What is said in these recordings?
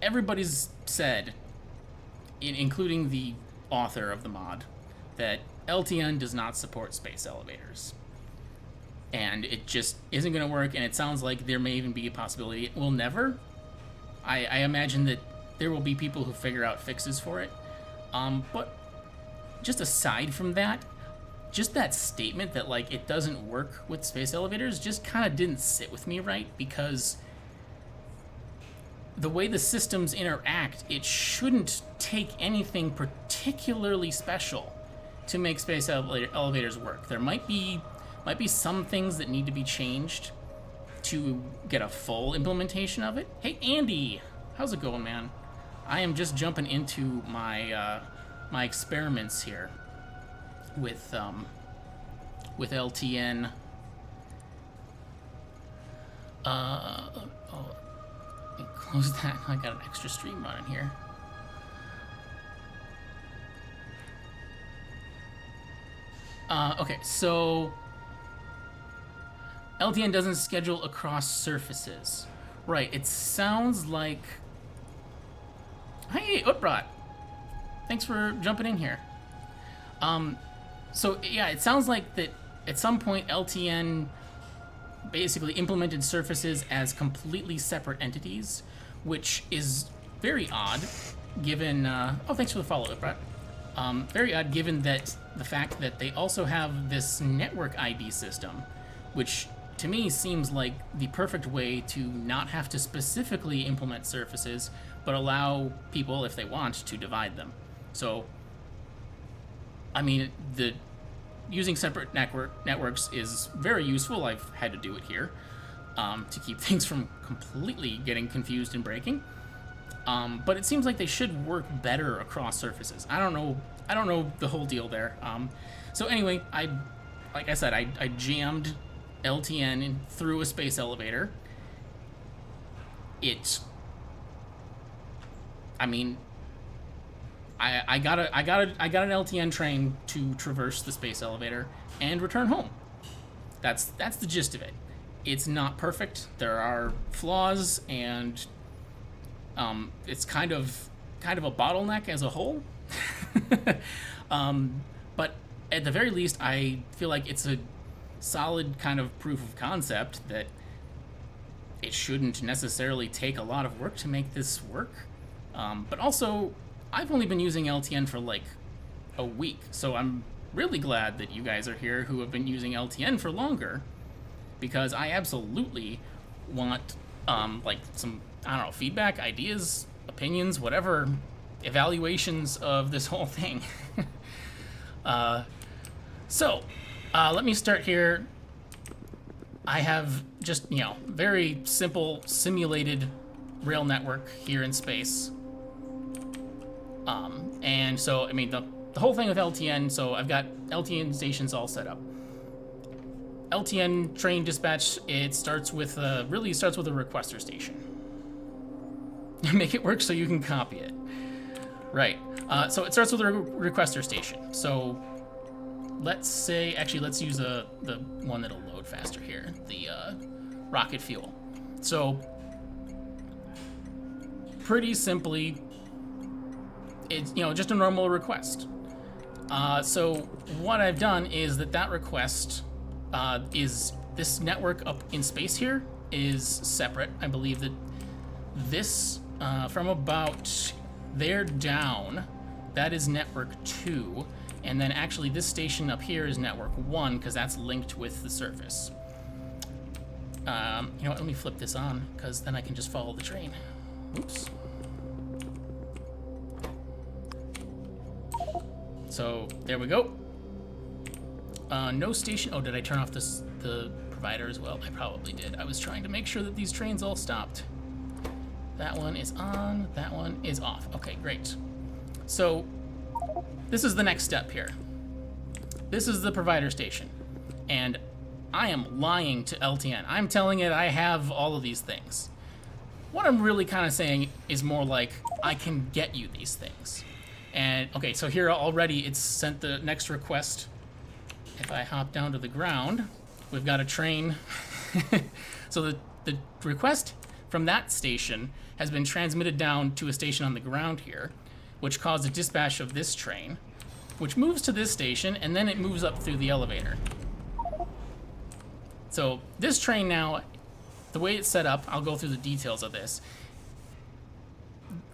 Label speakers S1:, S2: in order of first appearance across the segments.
S1: everybody's said, including the author of the mod, that LTN does not support space elevators. And it just isn't going to work, and it sounds like there may even be a possibility it will never. I imagine that there will be people who figure out fixes for it. But just aside from that, just that statement that, like, it doesn't work with space elevators just kind of didn't sit with me right, because the way the systems interact, it shouldn't take anything particularly special to make space elevators work. There might be some things that need to be changed to get a full implementation of it. Hey, Andy, how's it going, man? I am just jumping into my my experiments here with LTN. Close that. I got an extra stream running here. Okay, so LTN doesn't schedule across surfaces. Right, it sounds like... Hey, Utbrat! Thanks for jumping in here. So, yeah, it sounds like that at some point LTN basically implemented surfaces as completely separate entities, which is very odd, given... oh, thanks for the follow, Utbrat. Very odd, given that the fact that they also have this network ID system, which to me seems like the perfect way to not have to specifically implement surfaces, but allow people, if they want, to divide them. So, I mean, using separate networks is very useful. I've had to do it here to keep things from completely getting confused and breaking. But it seems like they should work better across surfaces. I don't know the whole deal there. So anyway, like I said, I jammed LTN through a space elevator. I got an LTN train to traverse the space elevator and return home. That's the gist of it. It's not perfect. There are flaws, and it's kind of a bottleneck as a whole. But at the very least, I feel like it's a solid kind of proof of concept that it shouldn't necessarily take a lot of work to make this work. But also, I've only been using LTN for like a week, so I'm really glad that you guys are here who have been using LTN for longer, because I absolutely want like some, I don't know, feedback, ideas, opinions, whatever, evaluations of this whole thing. So let me start here. I have just, very simple simulated rail network here in space. And so, I mean, the whole thing with LTN, so I've got LTN stations all set up. LTN train dispatch, it starts with really starts with a requester station. Make it work so you can copy it. Right. So it starts with a requester station. So let's say, actually, let's use the one that'll load faster here, the rocket fuel. So pretty simply, it's just a normal request. So what I've done is that request is this network up in space here is separate. I believe that this from about there down, that is network 2, and then actually this station up here is network 1 because that's linked with the surface. You know what? Let me flip this on because then I can just follow the train. Oops. So there we go. No station. Oh, did I turn off the provider as well? I probably did. I was trying to make sure that these trains all stopped. That one is on. That one is off. Okay, great. So this is the next step here. This is the provider station, and I am lying to LTN. I'm telling it I have all of these things. What I'm really kind of saying is more like I can get you these things. And okay, so here already it's sent the next request. If I hop down to the ground, we've got a train. So the request from that station has been transmitted down to a station on the ground here, which caused a dispatch of this train, which moves to this station, and then it moves up through the elevator. So this train now, the way it's set up, I'll go through the details of this.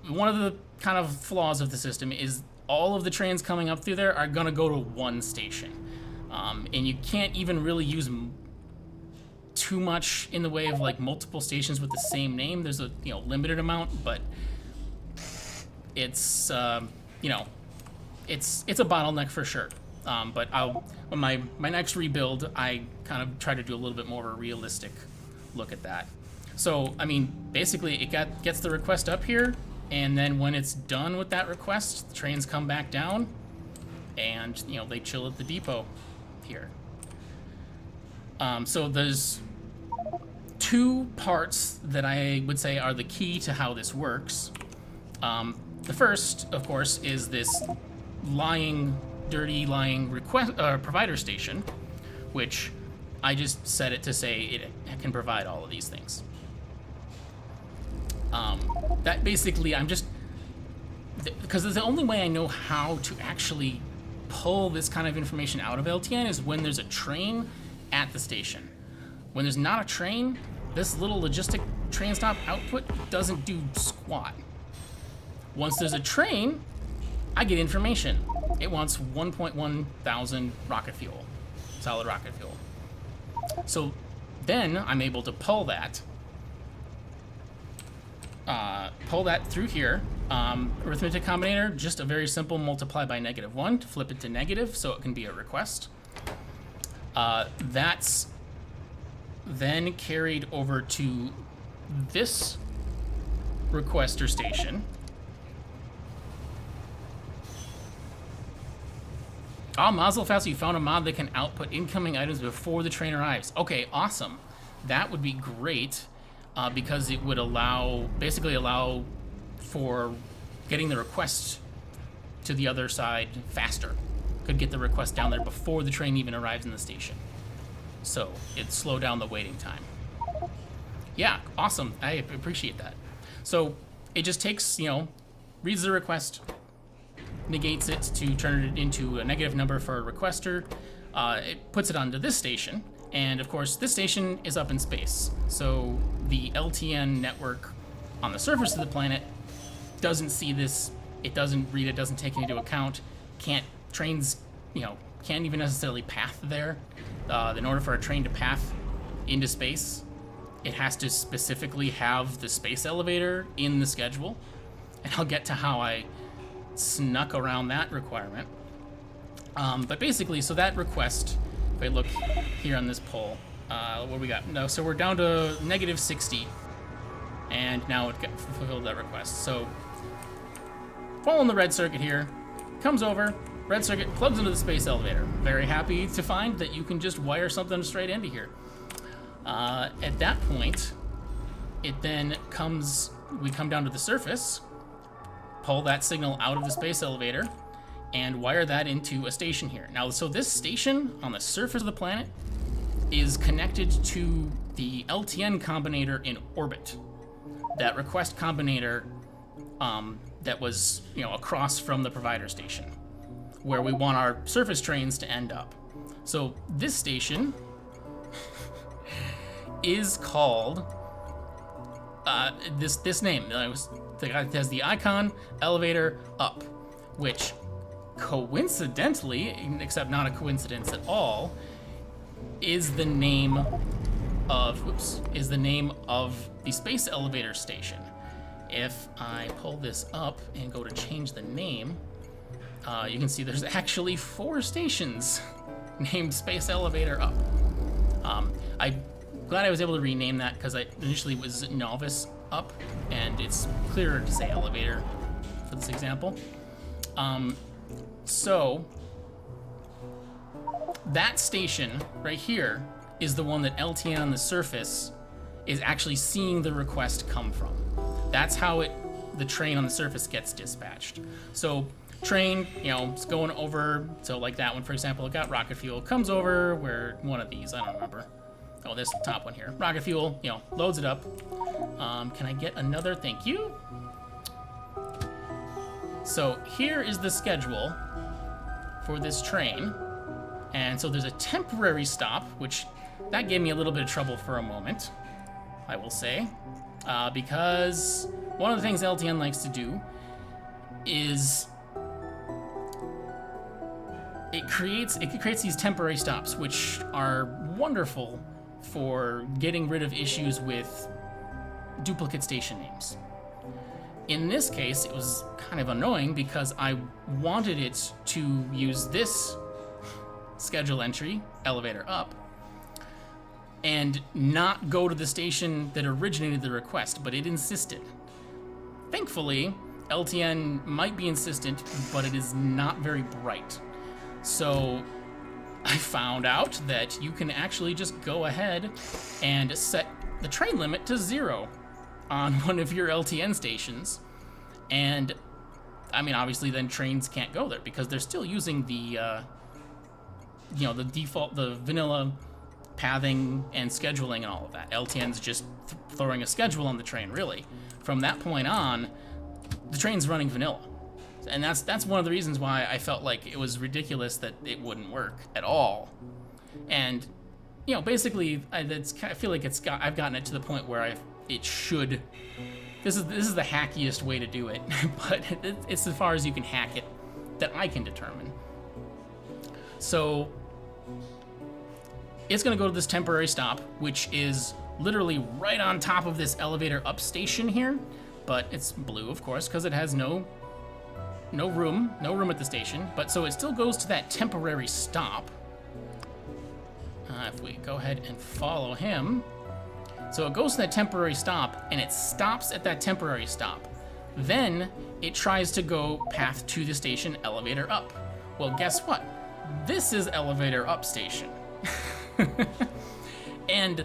S1: One of the kind of flaws of the system is all of the trains coming up through there are going to go to one station. And you can't even really use too much in the way of like multiple stations with the same name. There's a limited amount, but it's it's a bottleneck for sure. But on my next rebuild, I kind of try to do a little bit more of a realistic look at that. So I mean, basically it gets the request up here, and then when it's done with that request, the trains come back down, and they chill at the depot here. So there's two parts that I would say are the key to how this works. The first, of course, is this dirty lying request provider station, which I just set it to say it can provide all of these things. That basically, because the only way I know how to actually pull this kind of information out of LTN is when there's a train at the station. When there's not a train, this little logistic train stop output doesn't do squat. Once there's a train, I get information. It wants 1.1 thousand rocket fuel, solid rocket fuel. So then I'm able to pull that through here. Arithmetic combinator, just a very simple multiply by -1 to flip it to negative so it can be a request. That's then carried over to this requester station. Mazel Fast, you found a mod that can output incoming items before the train arrives. Okay, awesome. That would be great, because it would basically allow for getting the request to the other side faster. Could get the request down there before the train even arrives in the station. So it'd slow down the waiting time. Yeah, awesome. I appreciate that. So it just takes, reads the request, negates it to turn it into a negative number for a requester. It puts it onto this station, and of course this station is up in space. So the LTN network on the surface of the planet doesn't see this. It doesn't read it, doesn't take it into account. Trains, can't even necessarily path there. In order for a train to path into space, it has to specifically have the space elevator in the schedule. And I'll get to how I snuck around that requirement. But basically, so that request, if I look here on this poll, what we got? No, so we're down to -60, and now it fulfilled that request. So following the red circuit here, comes over, red circuit plugs into the space elevator. Very happy to find that you can just wire something straight into here. At that point, it then we come down to the surface, pull that signal out of the space elevator, and wire that into a station here. Now, so this station on the surface of the planet is connected to the LTN combinator in orbit. That request combinator that was, across from the provider station, where we want our surface trains to end up. So this station is called this name. It has the icon elevator up, which coincidentally, except not a coincidence at all, is the name of the space elevator station. If I pull this up and go to change the name, you can see there's actually 4 stations named Space Elevator Up. I'm glad I was able to rename that because I initially was Novice Up, and it's clearer to say elevator for this example. So that station right here is the one that LTN on the surface is actually seeing the request come from. That's how the train on the surface gets dispatched. So train, it's going over, so like that one, for example, it got rocket fuel, comes over where one of these, I don't remember. Oh, this top one here. Rocket fuel, you know, loads it up. Can I get another? Thank you. So here is the schedule for this train. And so there's a temporary stop, which that gave me a little bit of trouble for a moment, I will say. Because one of the things LTN likes to do is it creates these temporary stops, which are wonderful for getting rid of issues with duplicate station names. In this case, it was kind of annoying because I wanted it to use this schedule entry, elevator up, and not go to the station that originated the request, but it insisted. Thankfully, LTN might be insistent, but it is not very bright. So I found out that you can actually just go ahead and set the train limit to 0 on one of your LTN stations. And I mean, obviously then trains can't go there because they're still using the, you know, the default, the vanilla pathing and scheduling and all of that. LTN's just throwing a schedule on the train, really. From that point on, the train's running vanilla. And that's one of the reasons why I felt like it was ridiculous that it wouldn't work at all. And, you know, basically, I feel like I've gotten it to the point where it should. This is the hackiest way to do it, but it's as far as you can hack it that I can determine. So it's going to go to this temporary stop, which is literally right on top of this elevator up station here, but it's blue, of course, because it has no room at the station. But so it still goes to that temporary stop. If we go ahead and follow him. So it goes to that temporary stop, and it stops at that temporary stop. Then it tries to go path to the station, elevator up. Well, guess what? This is elevator up station. And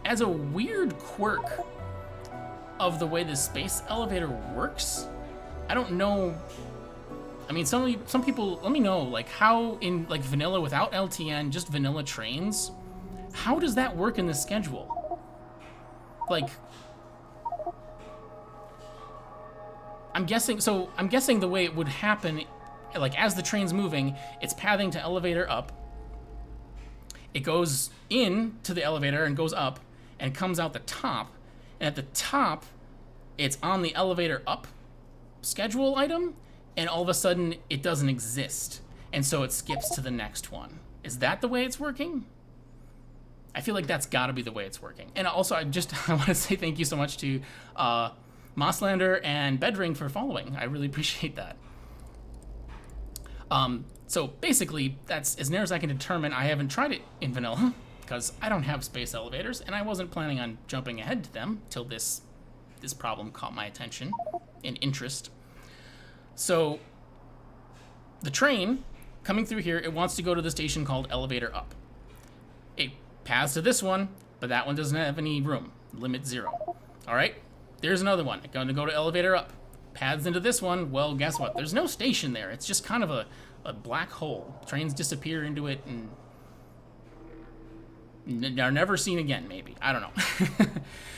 S1: as a weird quirk of the way the space elevator works, I don't know. I mean, some people, let me know, like, how in, like, vanilla without LTN, just vanilla trains, how does that work in the schedule? Like, I'm guessing the way it would happen, like, as the train's moving, it's pathing to elevator up. It goes in to the elevator and goes up and comes out the top. And at the top, it's on the elevator up schedule item, and all of a sudden it doesn't exist. And so it skips to the next one. Is that the way it's working? I feel like that's gotta be the way it's working. And also, I want to say thank you so much to Mosslander and Bedring for following. I really appreciate that. So basically, that's as near as I can determine. I haven't tried it in vanilla because I don't have space elevators, and I wasn't planning on jumping ahead to them till this problem caught my attention and interest. So the train coming through here, it wants to go to the station called elevator up. It paths to this one, but that one doesn't have any room. Limit 0. All right, there's another one. It's going to go to elevator up. Paths into this one. Well, guess what? There's no station there. It's just kind of a black hole. Trains disappear into it and are never seen again, maybe. I don't know.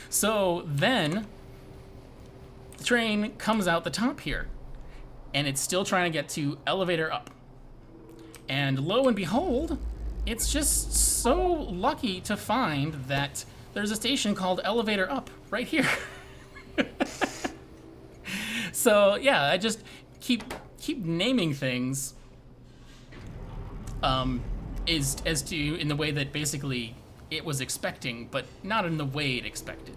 S1: So then the train comes out the top here, and it's still trying to get to elevator up. And lo and behold, it's just so lucky to find that there's a station called elevator up right here. So yeah, I just keep naming things in the way that basically it was expecting, but not in the way it expected.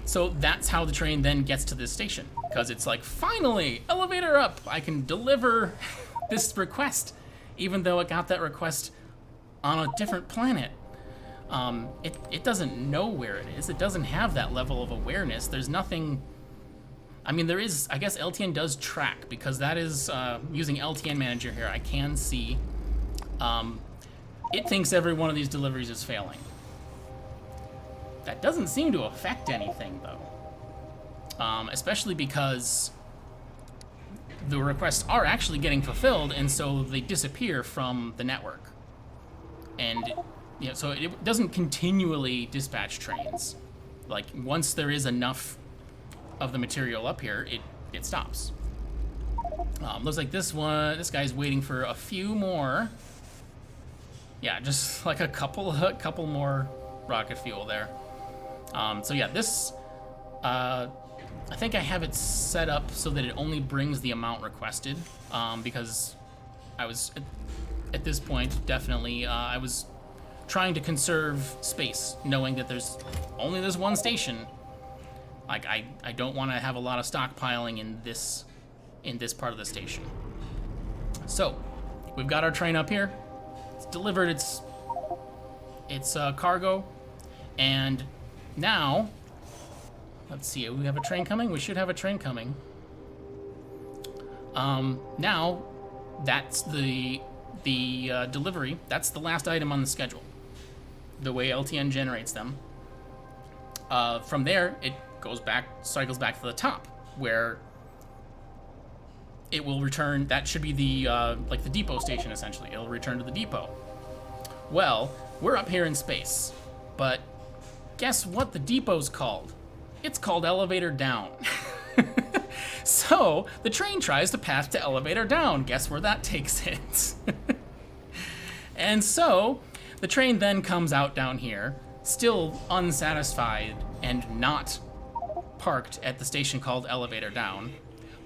S1: So that's how the train then gets to this station, because it's like, finally, elevator up, I can deliver this request, even though it got that request on a different planet. It doesn't know where it is. It doesn't have that level of awareness. There's nothing. I mean, there is, I guess LTN does track, because that is, using LTN Manager here, I can see, it thinks every one of these deliveries is failing. That doesn't seem to affect anything, though. Especially because the requests are actually getting fulfilled, and so they disappear from the network. And so it doesn't continually dispatch trains. Like, once there is enough of the material up here, it stops. Looks like this guy's waiting for a few more. Yeah, just like a couple more rocket fuel there. So yeah, this, I think I have it set up so that it only brings the amount requested, because I was, at this point, definitely, I was trying to conserve space, knowing that there's only this one station. Like, I don't want to have a lot of stockpiling in this part of the station. So, we've got our train up here. It's delivered its cargo, and now, let's see, we have a train coming? We should have a train coming. Now, that's the delivery. That's the last item on the schedule, the way LTN generates them. From there, it cycles back to the top, where it will return. That should be the like the depot station, essentially. It'll return to the depot. Well, we're up here in space, but guess what the depot's called? It's called elevator down. So the train tries to path to elevator down. Guess where that takes it? And so the train then comes out down here, still unsatisfied and not parked at the station called elevator down,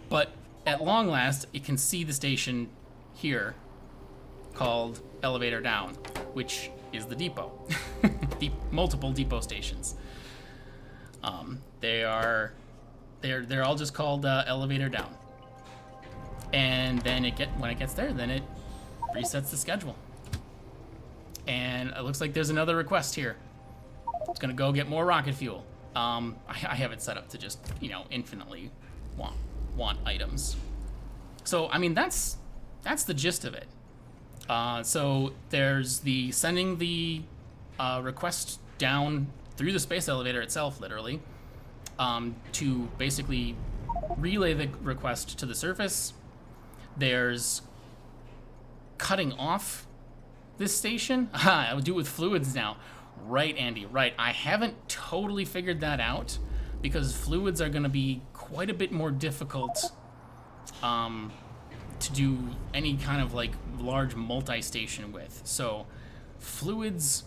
S1: but at long last it can see the station here called elevator down, which is the depot. Multiple depot stations. They're all just called elevator down. And then when it gets there, then it resets the schedule. And it looks like there's another request here. It's gonna go get more rocket fuel. I have it set up to just, infinitely want items. So, I mean, that's the gist of it. So there's the sending the request down through the space elevator itself, literally, to basically relay the request to the surface. There's cutting off this station. I would do it with fluids now. Right, Andy, right. I haven't totally figured that out, because fluids are going to be quite a bit more difficult to do any kind of like large multi-station with. So fluids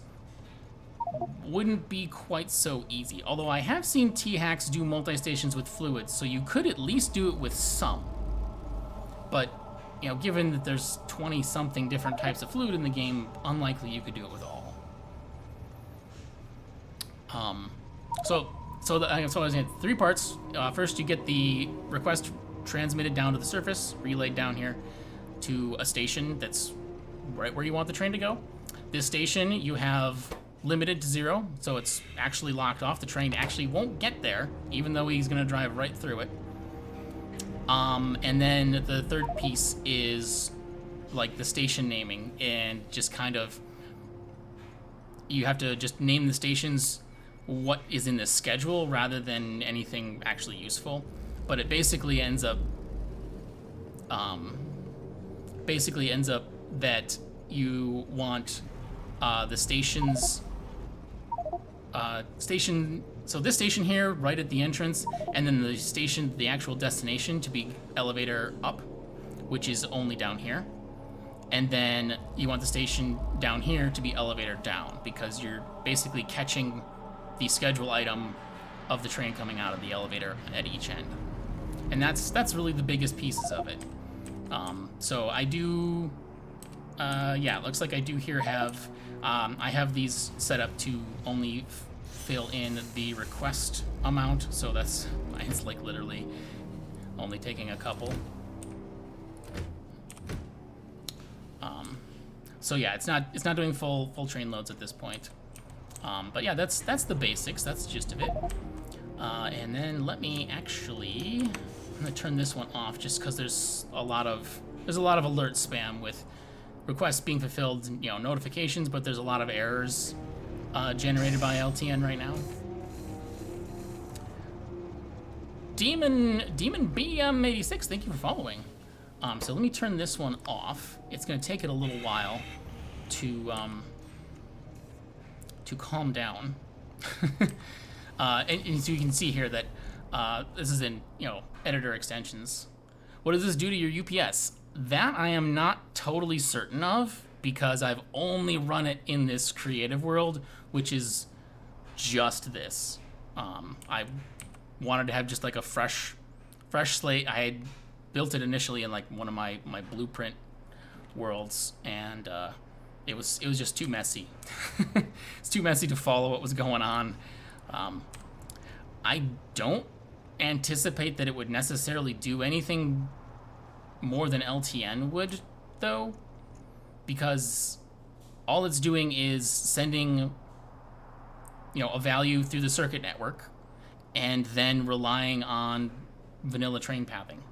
S1: wouldn't be quite so easy. Although I have seen T-hacks do multi-stations with fluids, so you could at least do it with some. But, given that there's 20-something different types of fluid in the game, unlikely you could do it with all. So I was saying 3 parts. First, you get the request transmitted down to the surface, relayed down here to a station that's right where you want the train to go. This station you have limited to 0, so it's actually locked off. The train actually won't get there, even though he's going to drive right through it. And then the third piece is like the station naming, and just kind of, you have to just name the stations what is in the schedule rather than anything actually useful. But it basically ends up that you want the stations so this station here right at the entrance, and then the actual destination to be elevator up, which is only down here. And then you want the station down here to be elevator down, because you're basically catching the schedule item of the train coming out of the elevator at each end. And that's really the biggest pieces of it. So I do, it looks like I do here have, I have these set up to only fill in the request amount, so it's like literally only taking a couple. So yeah, it's not doing full train loads at this point. But yeah, that's the basics. That's the gist of it. And then let me actually, I'm gonna turn this one off just because there's a lot of alert spam with requests being fulfilled, and, notifications, but there's a lot of errors generated by LTN right now. Demon BM86, thank you for following. So let me turn this one off. It's gonna take it a little while to to calm down. And so you can see here that this is in, editor extensions. What does this do to your UPS? That I am not totally certain of, because I've only run it in this creative world, which is just this. I wanted to have just like a fresh slate. I had built it initially in like one of my blueprint worlds, and it was just too messy. It's too messy to follow what was going on. I don't anticipate that it would necessarily do anything more than LTN would, though, because all it's doing is sending, a value through the circuit network, and then relying on vanilla train pathing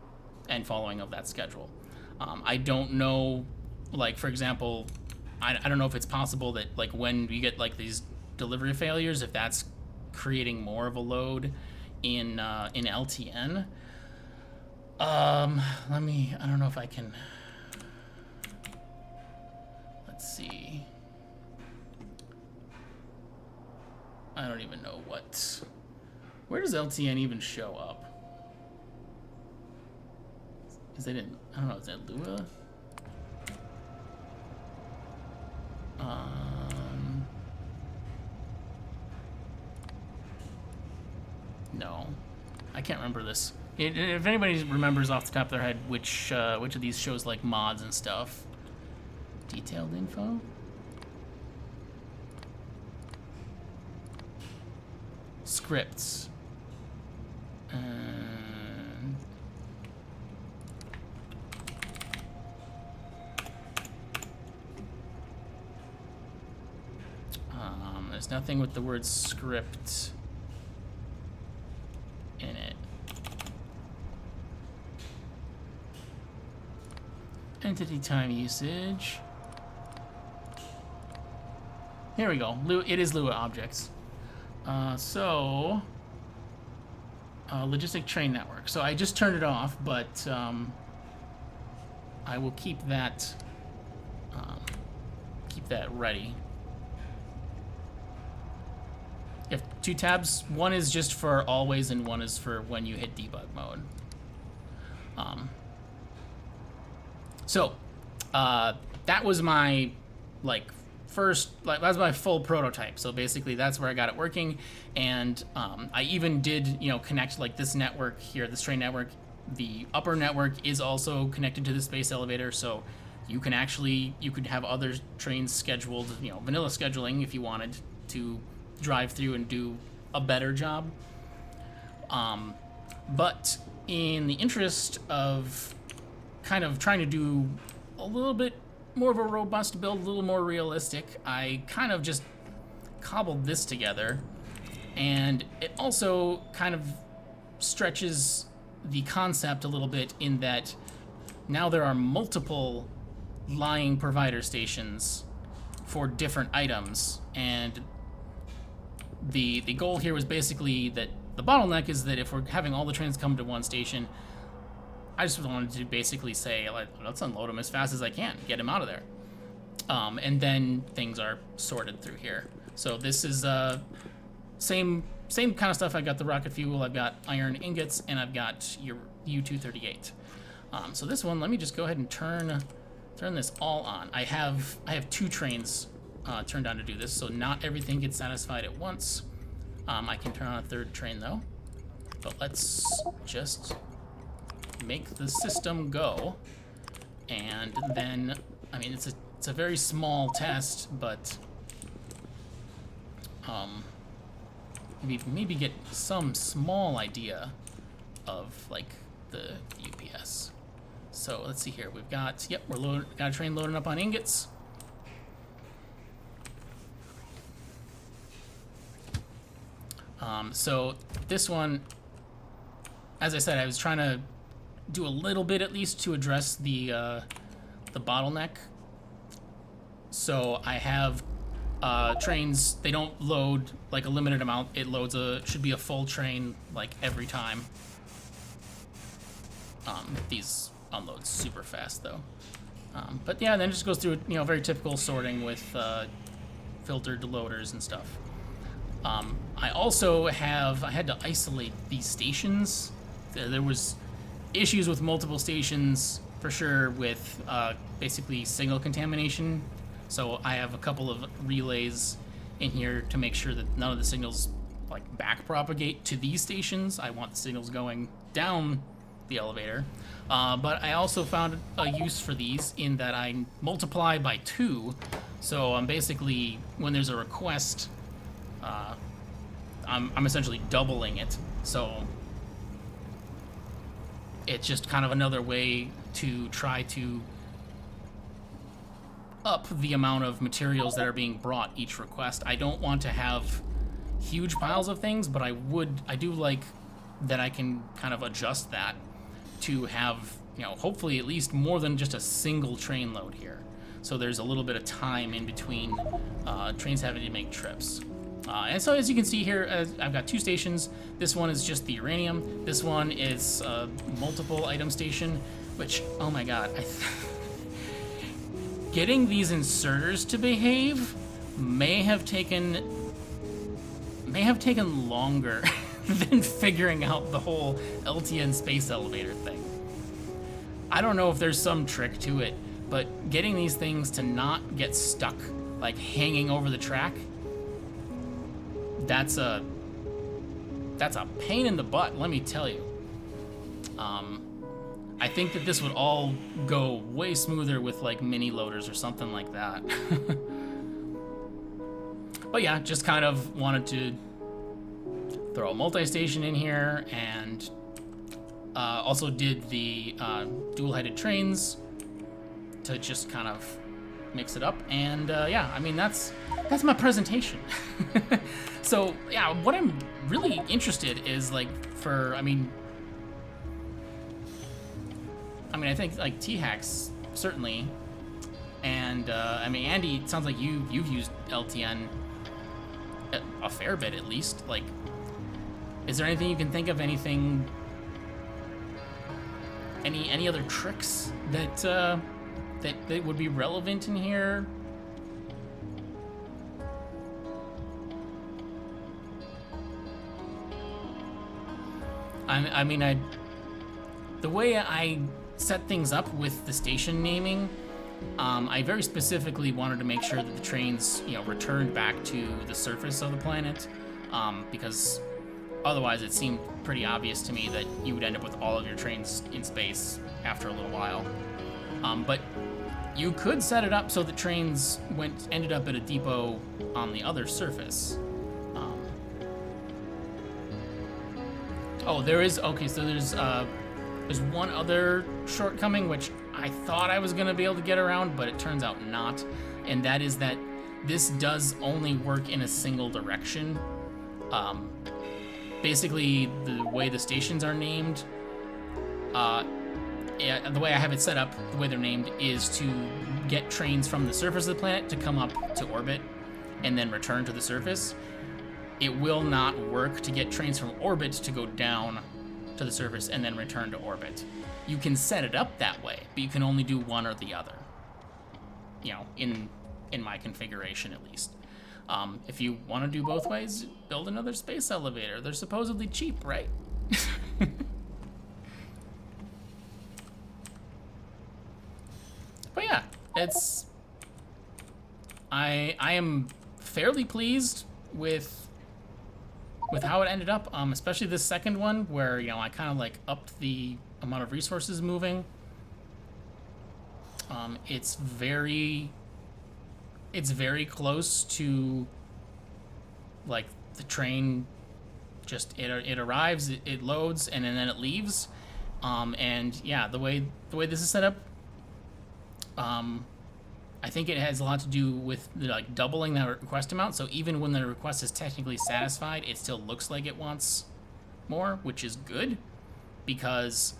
S1: and following of that schedule. I don't know, like, for example, I don't know if it's possible that, like, when you get like these delivery failures, if that's creating more of a load in LTN. I don't know if I can, let's see. I don't even know where does LTN even show up? Is it in, I don't know, is that Lua? No, I can't remember this. If anybody remembers off the top of their head which of these shows like mods and stuff. Detailed info? Scripts. There's nothing with the word script in it. Entity time usage. Here we go. It is Lua objects. Logistic Train Network. So I just turned it off, but I will keep that ready. You have two tabs. One is just for always, and one is for when you hit debug mode. That was my that was my full prototype. So basically that's where I got it working, and I even did connect like this network here, this train network. The upper network is also connected to the space elevator, so you could have other trains scheduled, vanilla scheduling if you wanted to drive through and do a better job. But in the interest of kind of trying to do a little bit more of a robust build, a little more realistic, I kind of just cobbled this together, and it also kind of stretches the concept a little bit in that now there are multiple lying provider stations for different items, and the goal here was basically that the bottleneck is that if we're having all the trains come to one station, I just wanted to basically say, let's unload them as fast as I can, get them out of there. And then things are sorted through here. So this is same kind of stuff. I got the rocket fuel, I've got iron ingots, and I've got your U-238. So this one, let me just go ahead and turn this all on. I have two trains turned on to do this, so not everything gets satisfied at once. I can turn on a third train though. But let's just make the system go, and then, I mean, it's a very small test, but maybe get some small idea of like the UPS. So let's see here. We've got got a train loading up on ingots. So this one, as I said, I was trying to do a little bit at least to address the bottleneck. So I have trains, they don't load like a limited amount. It loads should be a full train like every time. These unload super fast though. But yeah, then it just goes through very typical sorting with filtered loaders and stuff. I also I had to isolate these stations. There was issues with multiple stations for sure with basically signal contamination. So I have a couple of relays in here to make sure that none of the signals like back propagate to these stations. I want the signals going down the elevator. But I also found a use for these in that I multiply by 2. So I'm basically, when there's a request, I'm essentially doubling it. So it's just kind of another way to try to up the amount of materials that are being brought each request. I don't want to have huge piles of things, but I do like that I can kind of adjust that to have, hopefully at least more than just a single train load here. So there's a little bit of time in between trains having to make trips. And so as you can see here, I've got 2 stations. This one is just the uranium. This one is a multiple item station, which, oh my god, getting these inserters to behave may have taken longer than figuring out the whole LTN space elevator thing. I don't know if there's some trick to it, but getting these things to not get stuck, like hanging over the track, that's a pain in the butt, let me tell you. I think that this would all go way smoother with like mini loaders or something like that. But yeah, just kind of wanted to throw a multi-station in here, and also did the dual-headed trains to just kind of mix it up. And yeah, I mean, that's my presentation. So yeah, what I'm really interested is like I mean, I think like T-Hacks certainly, and I mean, Andy, it sounds like you've used LTN a fair bit at least. Like, is there anything you can think of? Any other tricks that would be relevant in here? I mean, the way I set things up with the station naming, I very specifically wanted to make sure that the trains, returned back to the surface of the planet, because otherwise it seemed pretty obvious to me that you would end up with all of your trains in space after a little while. But you could set it up so the trains ended up at a depot on the other surface. There's one other shortcoming which I thought I was going to be able to get around, but it turns out not, and that is that this does only work in a single direction. Basically, the way the stations are named, the way I have it set up, the way they're named, is to get trains from the surface of the planet to come up to orbit and then return to the surface. It will not work to get trains from orbit to go down to the surface and then return to orbit. You can set it up that way, but you can only do one or the other. In my configuration at least. If you want to do both ways, build another space elevator. They're supposedly cheap, right? But yeah, I am fairly pleased with how it ended up, especially this second one where, I kind of like upped the amount of resources moving. It's very close to like the train. Just it arrives, it loads, and then it leaves. And yeah, the way this is set up, I think it has a lot to do with like doubling that request amount. So even when the request is technically satisfied, it still looks like it wants more, which is good, because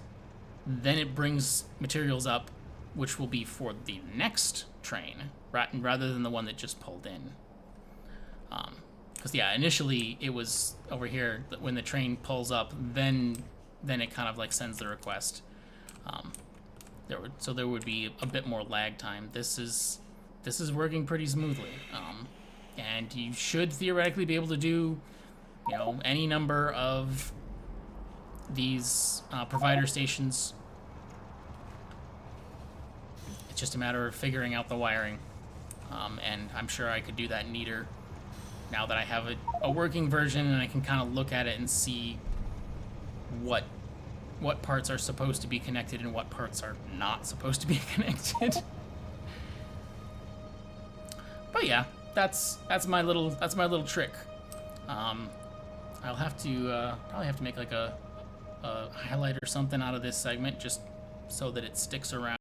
S1: then it brings materials up, which will be for the next train, rather than the one that just pulled in. Because yeah, initially it was over here when the train pulls up, then it kind of like sends the request. There would be a bit more lag time. This is working pretty smoothly. And you should theoretically be able to do, you know, any number of these provider stations. It's just a matter of figuring out the wiring. And I'm sure I could do that neater now that I have a working version, and I can kind of look at it and see what parts are supposed to be connected and what parts are not supposed to be connected. But yeah, that's my little trick. I'll have to probably have to make like a highlight or something out of this segment just so that it sticks around.